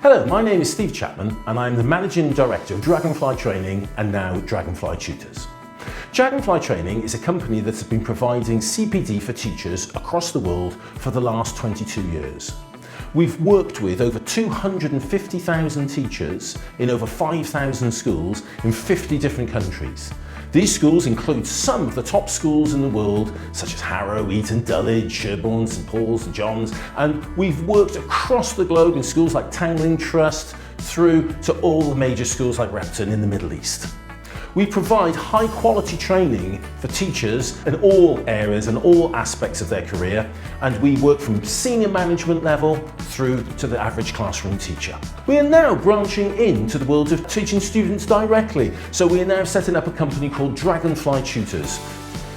Hello, my name is Steve Chapman and I'm the Managing Director of Dragonfly Training and now Dragonfly Tutors. Dragonfly Training is a company that has been providing CPD for teachers across the world for the last 22 years. We've worked with over 250,000 teachers in over 5,000 schools in 50 different countries. These schools include some of the top schools in the world, such as Harrow, Eton, Dulwich, Sherborne, St Paul's, St John's, and we've worked across the globe in schools like Tangling Trust through to all the major schools like Repton in the Middle East. We provide high quality training for teachers in all areas and all aspects of their career, and we work from senior management level through to the average classroom teacher. We are now branching into the world of teaching students directly, so we are now setting up a company called Dragonfly Tutors.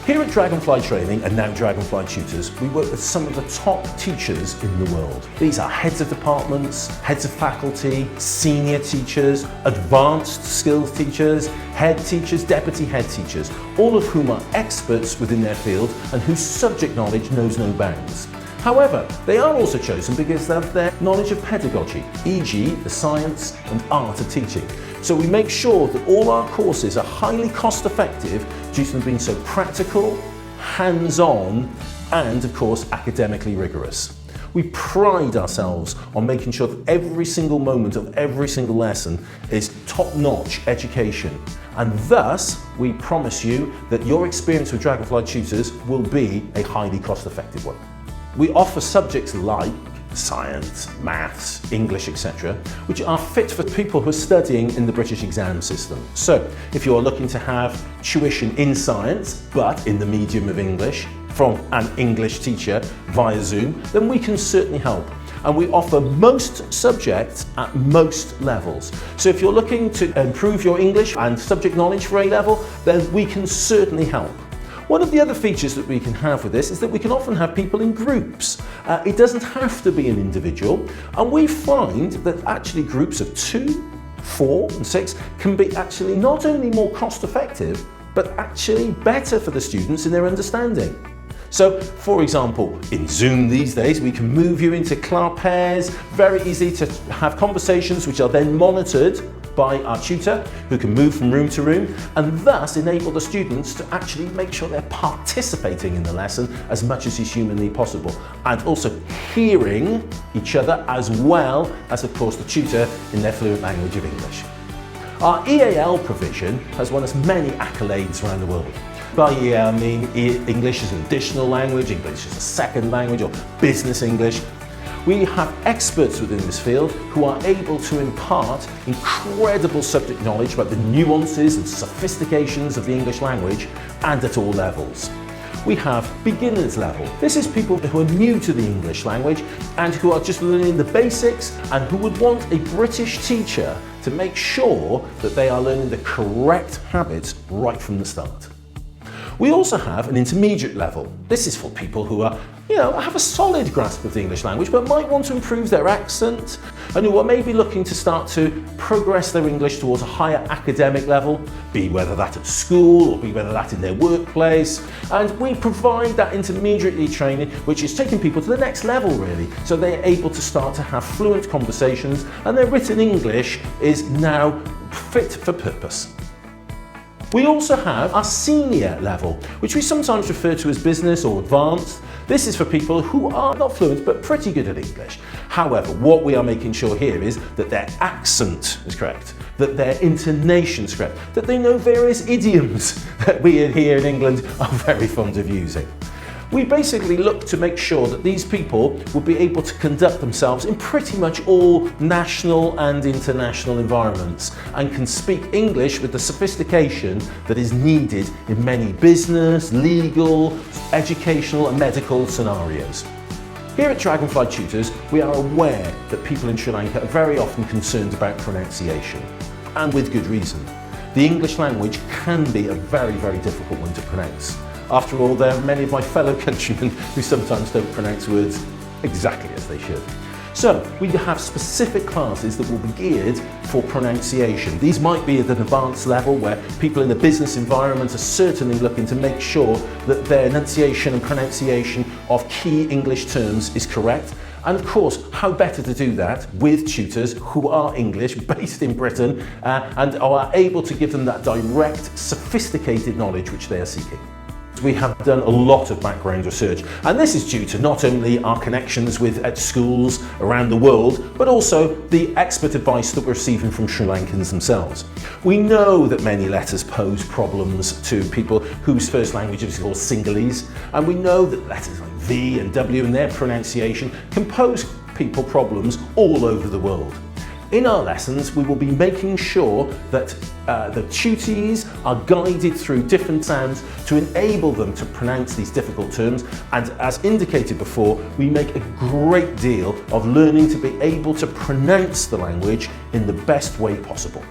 Here at Dragonfly Training and now Dragonfly Tutors, we work with some of the top teachers in the world. These are heads of departments, heads of faculty, senior teachers, advanced skills teachers, head teachers, deputy head teachers, all of whom are experts within their field and whose subject knowledge knows no bounds. However, they are also chosen because of their knowledge of pedagogy, e.g. the science and art of teaching. So we make sure that all our courses are highly cost effective due to them being so practical, hands-on, and of course academically rigorous. We pride ourselves on making sure that every single moment of every single lesson is top-notch education. And thus, we promise you that your experience with Dragonfly Tutors will be a highly cost-effective one. We offer subjects like science, maths, English, etc., which are fit for people who are studying in the British exam system. So, if you're looking to have tuition in science, but in the medium of English, from an English teacher via Zoom, then we can certainly help. And we offer most subjects at most levels. So if you're looking to improve your English and subject knowledge for A-level, then we can certainly help. One of the other features that we can have with this is that we can often have people in groups. It doesn't have to be an individual, and we find that actually groups of 2, 4 and 6 can be actually not only more cost effective, but actually better for the students in their understanding. So, for example, in Zoom these days, we can move you into class pairs, very easy to have conversations which are then monitored by our tutor, who can move from room to room, and thus enable the students to actually make sure they're participating in the lesson as much as is humanly possible, and also hearing each other as well as, of course, the tutor in their fluent language of English. Our EAL provision has won us many accolades around the world. By EAL I mean English as an additional language, English as a second language, or business English. We have experts within this field who are able to impart incredible subject knowledge about the nuances and sophistications of the English language, and at all levels. We have beginners level. This is people who are new to the English language and who are just learning the basics and who would want a British teacher to make sure that they are learning the correct habits right from the start. We also have an intermediate level. This is for people who are, have a solid grasp of the English language but might want to improve their accent, and who are maybe looking to start to progress their English towards a higher academic level, be whether that at school or be whether that in their workplace. And we provide that intermediate training which is taking people to the next level really, so they're able to start to have fluent conversations and their written English is now fit for purpose. We also have our senior level, which we sometimes refer to as business or advanced. This is for people who are not fluent but pretty good at English. However, what we are making sure here is that their accent is correct, that their intonation is correct, that they know various idioms that we here in England are very fond of using. We basically look to make sure that these people will be able to conduct themselves in pretty much all national and international environments and can speak English with the sophistication that is needed in many business, legal, educational and medical scenarios. Here at Dragonfly Tutors, we are aware that people in Sri Lanka are very often concerned about pronunciation, and with good reason. The English language can be a very, very difficult one to pronounce. After all, there are many of my fellow countrymen who sometimes don't pronounce words exactly as they should. So we have specific classes that will be geared for pronunciation. These might be at an advanced level where people in the business environment are certainly looking to make sure that their enunciation and pronunciation of key English terms is correct. And of course, how better to do that with tutors who are English, based in Britain, and are able to give them that direct, sophisticated knowledge which they are seeking. We have done a lot of background research, and this is due to not only our connections with schools around the world, but also the expert advice that we're receiving from Sri Lankans themselves. We know that many letters pose problems to people whose first language is called Sinhalese, and we know that letters like V and W and their pronunciation can pose people problems all over the world. In our lessons, we will be making sure that the tutees are guided through different sounds to enable them to pronounce these difficult terms, and as indicated before, we make a great deal of learning to be able to pronounce the language in the best way possible.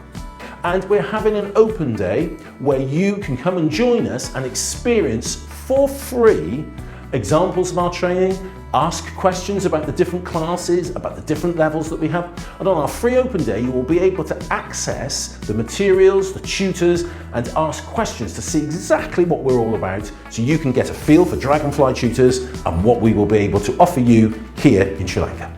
And we're having an open day where you can come and join us and experience for free examples of our training, ask questions about the different classes, about the different levels that we have. And on our free open day, you will be able to access the materials, the tutors, and ask questions to see exactly what we're all about, so you can get a feel for Dragonfly Tutors and what we will be able to offer you here in Sri Lanka.